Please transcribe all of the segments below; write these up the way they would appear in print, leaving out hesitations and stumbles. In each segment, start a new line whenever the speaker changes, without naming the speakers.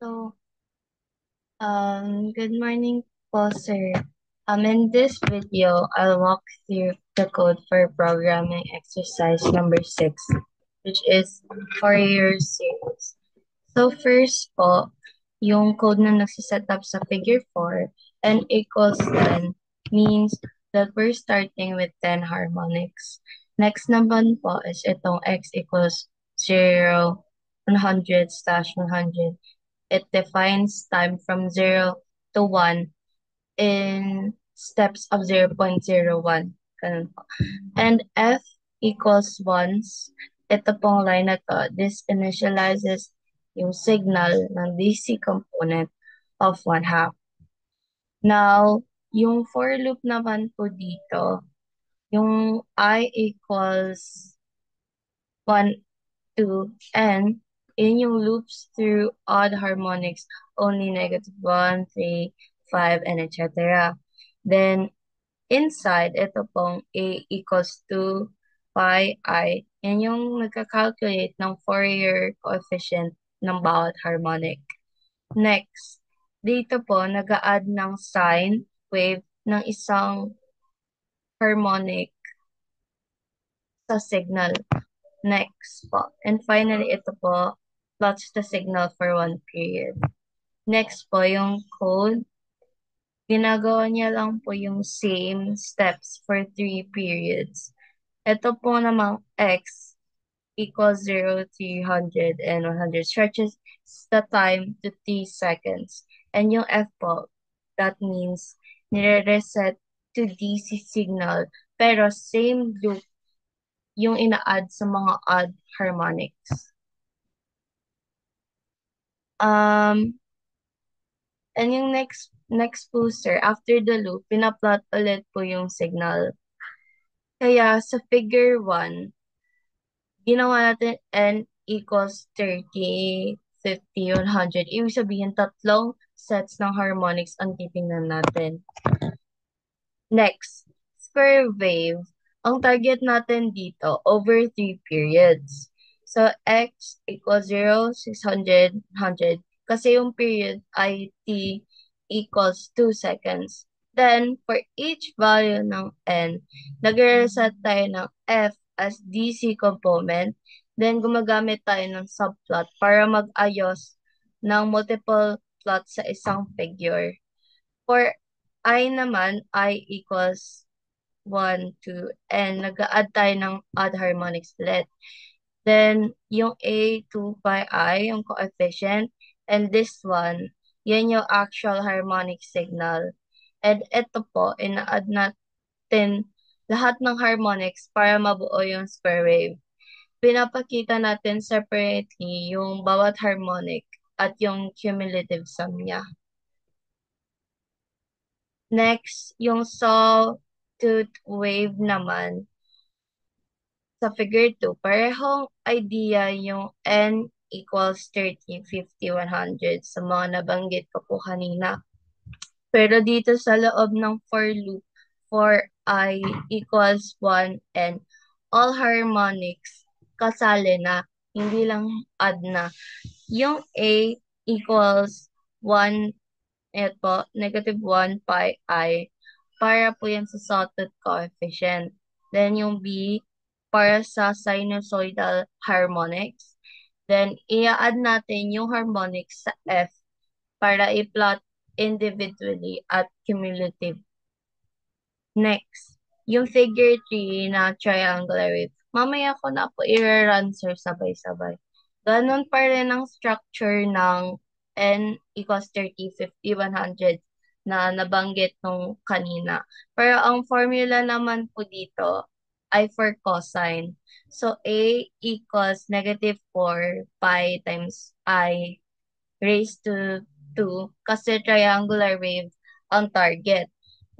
So, good morning po, sir. In this video, I'll walk through the code for programming exercise number 6, which is Fourier series. So, first po, yung code na nagsiset up sa figure 4, n equals 10 means that we're starting with 10 harmonics. Next naman po is itong x equals 0, 100 slash 100. It defines time from 0 to 1 in steps of 0.01. Ganun po. And f equals ones. Ito pong line na to, this initializes yung signal ng DC component of 1/2. Now, yung for loop naman po dito, yung I equals 1 to n, yun yung loops through odd harmonics, only -1, 3, 5, and etc. Then, inside, ito pong A equals to pi I, yan yung nagka-calculate ng Fourier coefficient ng bawat harmonic. Next, dito po, nag-a-add ng sine wave ng isang harmonic sa signal. Next po. And finally, ito po, plots the signal for one period. Next po, yung code, ginagawa niya lang po yung same steps for 3 periods. Ito po namang x equals 0, 300, and 100 stretches the time to 3 seconds. And yung f po, that means nire-reset to DC signal, pero same loop yung ina-add sa mga odd harmonics. Um, and yung next booster, after the loop, pinaplot ulit po yung signal. Kaya sa figure 1, ginawa natin n equals 30, 50, 100. Ibig sabihin, tatlong sets ng harmonics ang titingnan natin. Next, square wave. Ang target natin dito, over 3 periods. So, x equals 0, 600, 100. Kasi yung period ay t equals 2 seconds. Then, for each value ng n, nag-reset tayo ng f as DC component. Then, gumagamit tayo ng subplot para mag-ayos ng multiple plots sa isang figure. For I naman, I equals 1, 2, and nag-a-add tayo ng odd harmonics ulit. Then, yung A, 2 pi I, yung coefficient, and this one, yan yung actual harmonic signal. And ito po, ina-add natin lahat ng harmonics para mabuo yung square wave. Pinapakita natin separately yung bawat harmonic at yung cumulative sum niya. Next, yung sawtooth wave naman sa figure 2, parehong idea yung n equals 30, 50, 100 sa mga nabanggit ko po kanina. Pero dito sa loob ng for loop, for I equals 1 and all harmonics kasali na, hindi lang add na. Yung A equals 1, ito, -1 pi I, para po yan sa sawtooth coefficient. Then yung B, para sa sinusoidal harmonics. Then, i-add natin yung harmonics sa F para i-plot individually at cumulative. Next, yung figure 3 na triangular wave. Mamaya ko na po i-run, sir, sabay-sabay. Ganon pa rin ang structure ng n equals 30, 50, 100 na nabanggit nung kanina. Pero ang formula naman po dito ay for cosine. So, A equals -4 pi times I raised to 2 kasi triangular wave ang target.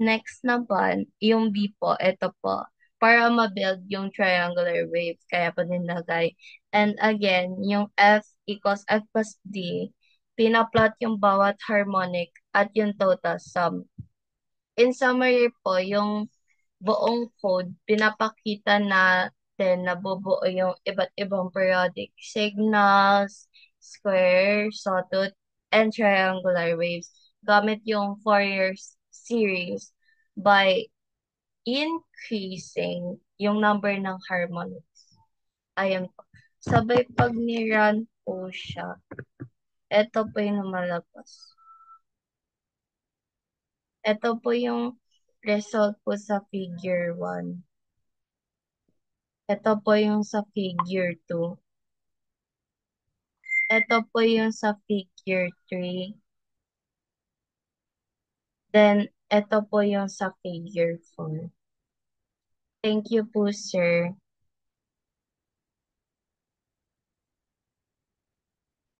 Next naman, yung B po, ito po, para ma-build yung triangular wave, kaya po nilagay. And again, yung F equals F plus D, pinaplot yung bawat harmonic at yung total sum. In summary po, yung buong code, pinapakita natin na bubuo yung iba't ibang periodic signals, square, sawtooth, and triangular waves gamit yung Fourier series by increasing yung number ng harmonics. Ayan po. Sabay pag ni-run po siya, ito po yung lumalabas. Ito po yung result po sa figure 1. Ito po yung sa figure 2. Ito po yung sa figure 3. Then, ito po yung sa figure 4. Thank you po, sir.